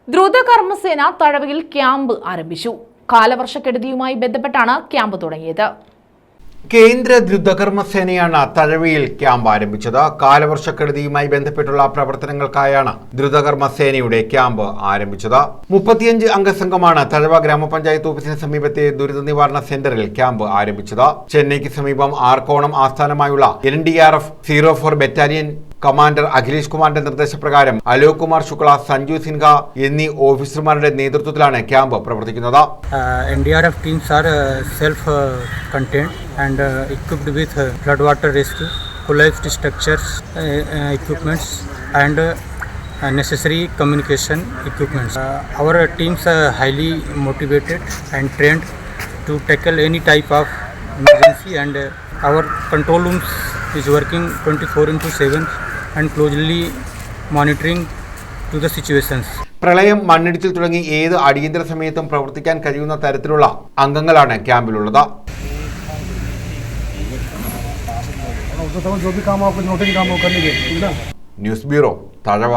ദ്രുതകർമ്മസേന തഴവയിൽ camp ആരംഭിച്ചു. കാലവർഷക്കെടുതിയുമായി ബന്ധപ്പെട്ടാണ് camp തുടങ്ങിയത്. കേന്ദ്ര ദ്രുതകർമ്മസേനയാണ് തഴവയിൽ ക്യാമ്പ് ആരംഭിച്ചത്. കാലവർഷക്കെടുതിയുമായി ബന്ധപ്പെട്ടുള്ള പ്രവർത്തനങ്ങൾക്കായാണ് ദ്രുതകർമ്മസേനയുടെ ക്യാമ്പ് ആരംഭിച്ചത്. 35 അംഗ സംഘമാണ് തഴവ ഗ്രാമപഞ്ചായത്ത് ഓഫീസിന് സമീപത്തെ ദുരിത നിവാരണ സെന്ററിൽ ക്യാമ്പ് ആരംഭിച്ചത്. ചെന്നൈക്ക് സമീപം ആർക്കോണം ആസ്ഥാനമായുള്ള NDRF 04 ബറ്റാലിയൻ കമാൻഡർ അഖിലേഷ് കുമാറിന്റെ നിർദ്ദേശപ്രകാരം അലോക് കുമാർ ശുക്ല, സഞ്ജു സിൻഹ എന്നീ ഓഫീസർമാരുടെ നേതൃത്വത്തിലാണ് ക്യാമ്പ് പ്രവർത്തിക്കുന്നത്. NDRF teams are self-contained and equipped with floodwater rescue, collapsed structures, equipments and necessary communication equipments. Our teams are highly motivated and trained to tackle any type of emergency, and our control rooms is working 24/7 and closely monitoring to the situations. പ്രളയം, മണ്ണിടിച്ചിൽ തുടങ്ങി ഏത് അടിയന്തര സമയത്തും പ്രവർത്തിക്കാൻ കഴിയുന്ന തരത്തിലുള്ള അംഗങ്ങളാണ് ക്യാമ്പിലുള്ളത്. News bureau, Thazhava.